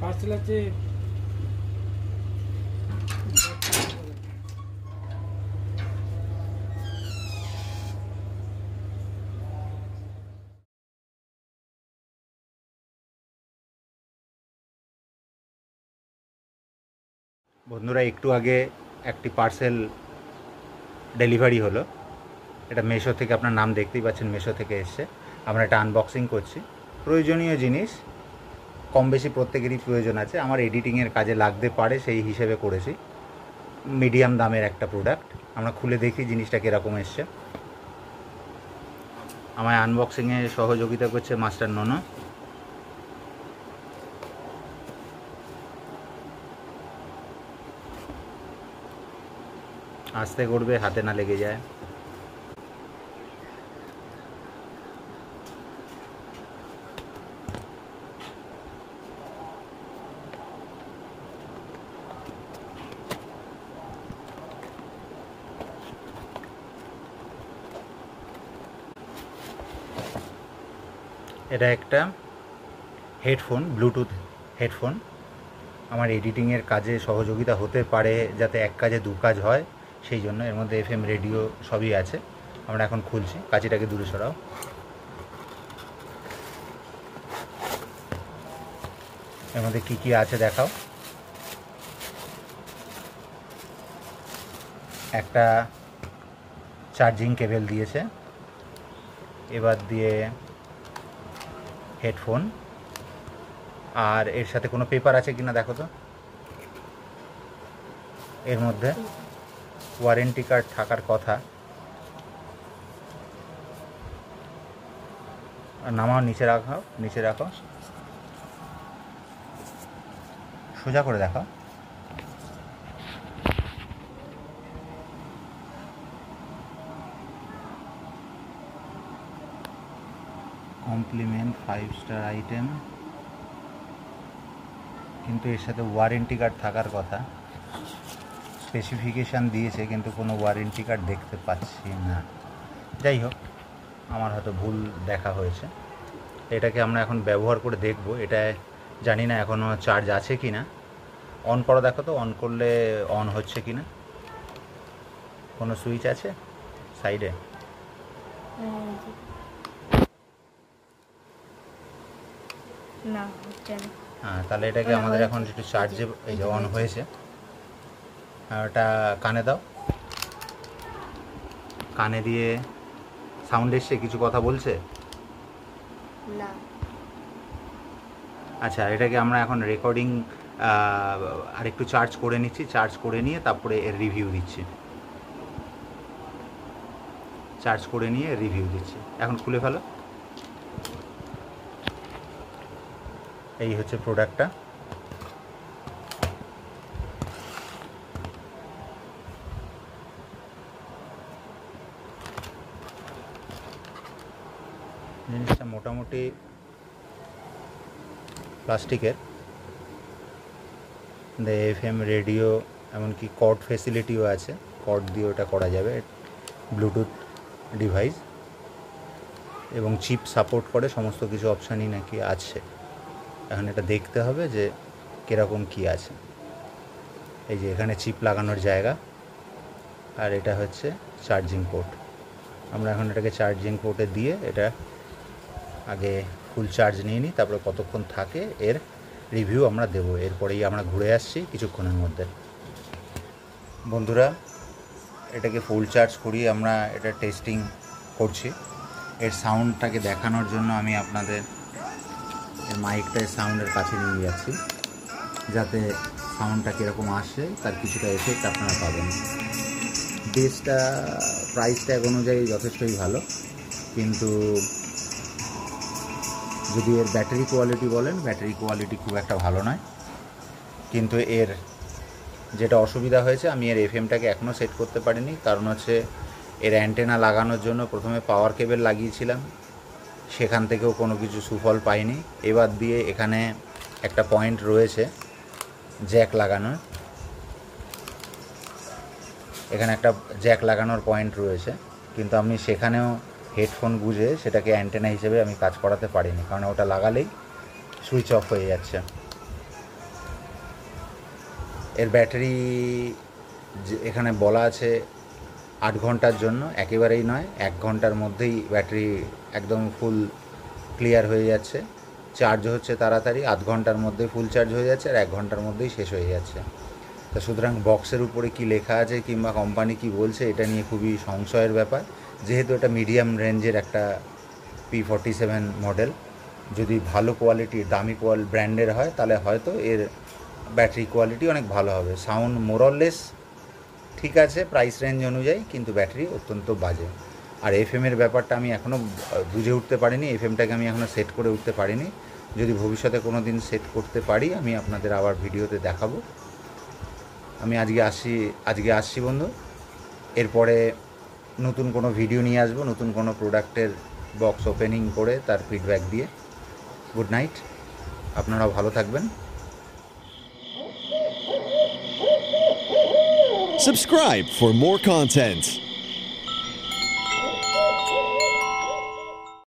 Parcel আছে। বন্ধুরা, একটু আগে একটি পার্সেল ডেলিভারি হলো। এটা মেশো থেকে, আপনার নাম দেখতেই পাচ্ছেন, মেশো থেকে এসছে। আমরা এটা আনবক্সিং করছি। প্রয়োজনীয় জিনিস কম বেশি প্রত্যেকেরই প্রয়োজন আছে। আমার এডিটিংয়ের কাজে লাগতে পারে সেই হিসেবে করেছি। মিডিয়াম দামের একটা প্রোডাক্ট। আমরা খুলে দেখি জিনিসটা কীরকম এসছে। আমায় আনবক্সিংয়ে সহযোগিতা করছে মাস্টার ননো। আস্তে করবে, হাতে না লেগে যায়। এটা একটা হেডফোন, ব্লুটুথ হেডফোন। আমার এডিটিংয়ের কাজে সহযোগিতা হতে পারে, যাতে এক কাজে দু কাজ হয়, সেই জন্য। এর মধ্যে FM রেডিও সবই আছে। আমরা এখন খুলছি। কাঁচিটাকে দূরে সরাও। এর মধ্যে কী কী আছে দেখাও। একটা চার্জিং কেবল দিয়েছে, এবার দিয়ে হেডফোন। আর এর সাথে কোনো পেপার আছে কিনা দেখো তো। এর মধ্যে ওয়ারেন্টি কার্ড থাকার কথা। নামাও, নিচে রাখাও, নিচে রাখো, সোজা করে দেখাও। কমপ্লিমেন্ট 5 স্টার আইটেম, কিন্তু এর সাথে ওয়ারেন্টি কার্ড থাকার কথা। স্পেসিফিকেশান দিয়েছে কিন্তু কোনো ওয়ারেন্টি কার্ড দেখতে পাচ্ছি না। যাই হোক, আমার হয়তো ভুল দেখা হয়েছে। এটাকে আমরা এখন ব্যবহার করে দেখব। এটা জানি না এখনও চার্জ আছে কি না। অন করো, দেখো তো অন করলে অন হচ্ছে কি না। কোনো সুইচ আছে সাইডে? না, হচ্ছে না। হ্যাঁ, তাহলে এটাকে আমাদের এখন একটু চার্জে, এই যে অন হয়েছে। ওটা কানে দাও। কানে দিয়ে সাউন্ড এসছে, কিছু কথা বলছে না। আচ্ছা, এটাকে আমরা এখন রেকর্ডিং আর একটু চার্জ করে নিচ্ছি। চার্জ করে নিয়ে তারপরে এর রিভিউ দিচ্ছি। চার্জ করে নিয়ে রিভিউ দিচ্ছি। এখন খুলে ফেলো। এই হচ্ছে প্রোডাক্টটা। জিনিসটা মোটামুটি প্লাস্টিকের। FM রেডিও, এমনকি কর্ড ফেসিলিটিও আছে। কর্ড দিয়ে ওটা করা যাবে। ব্লুটুথ ডিভাইস এবং চিপ সাপোর্ট করে, সমস্ত কিছু অপশানই নাকি আছে। এখন এটা দেখতে হবে যে কীরকম কী আছে। এই যে এখানে চিপ লাগানোর জায়গা, আর এটা হচ্ছে চার্জিং পোর্ট। আমরা এখন এটাকে চার্জিং পোর্টে দিয়ে এটা আগে ফুল চার্জ নিয়ে নিই, তারপরে কতক্ষণ থাকে এর রিভিউ আমরা দেবো। এরপরেই আমরা ঘুরে আসছি কিছুক্ষণের মধ্যে। বন্ধুরা, এটাকে ফুল চার্জ করিয়ে আমরা এটা টেস্টিং করছি। এর সাউন্ডটাকে দেখানোর জন্য আমি আপনাদের এর মাইকটায় সাউন্ডের কাছে নিয়ে যাচ্ছি, যাতে সাউন্ডটা কীরকম আসে তার কিছুটা এফেক্ট আপনারা পাবেন। বেসটা প্রাইস ট্যাগ অনুযায়ী যথেষ্টই ভালো, কিন্তু যদি এর ব্যাটারি কোয়ালিটি বলেন, ব্যাটারি কোয়ালিটি খুব একটা ভালো নয়। কিন্তু এর যেটা অসুবিধা হয়েছে, আমি এর FMটাকে এখনও সেট করতে পারিনি। কারণ হচ্ছে এর অ্যান্টেনা লাগানোর জন্য প্রথমে পাওয়ার কেবল লাগিয়েছিলাম, সেখান থেকেও কোনো কিছু সুফল পাইনি। এবার দিয়ে এখানে একটা পয়েন্ট রয়েছে জ্যাক লাগানোর, এখানে একটা জ্যাক লাগানোর পয়েন্ট রয়েছে, কিন্তু আমি সেখানেও হেডফোন বুঝে সেটাকে অ্যান্টেনা হিসেবে আমি কাজ করাতে পারিনি, কারণ ওটা লাগালেই সুইচ অফ হয়ে যাচ্ছে। এর ব্যাটারি এখানে বলা আছে 8 ঘন্টার জন্য, একেবারেই নয়, 1 ঘন্টার মধ্যেই ব্যাটারি একদম ফুল ক্লিয়ার হয়ে যাচ্ছে, চার্জ হচ্ছে তাড়াতাড়ি, 8 ঘন্টার মধ্যে ফুল চার্জ হয়ে যাচ্ছে আর 1 ঘন্টার মধ্যেই শেষ হয়ে যাচ্ছে। তা সুতরাং বক্সের উপরে কি লেখা আছে কিংবা কোম্পানি কি বলছে এটা নিয়ে খুবই সংশয়ের ব্যাপার, যেহেতু এটা মিডিয়াম রেঞ্জের একটা P47 মডেল। যদি ভালো কোয়ালিটির দামি ব্র্যান্ডের হয় তাহলে হয়তো এর ব্যাটারি কোয়ালিটি অনেক ভালো হবে। সাউন্ড মোরলেস ঠিক আছে প্রাইস রেঞ্জ অনুযায়ী, কিন্তু ব্যাটারি অত্যন্ত বাজে। আর এফএমের ব্যাপারটা আমি এখনও বুঝে উঠতে পারিনি, এফএমটাকে আমি এখনও সেট করে উঠতে পারিনি। যদি ভবিষ্যতে কোনো দিন সেট করতে পারি আমি আপনাদের আবার ভিডিওতে দেখাবো। আমি আজকে আসছি বন্ধু, এরপরে নতুন কোনো ভিডিও নিয়ে আসবো, নতুন কোনো প্রোডাক্টের বক্স ওপেনিং করে তার ফিডব্যাক দিয়ে। গুড নাইট, আপনারাও ভালো থাকবেন। Subscribe for more content.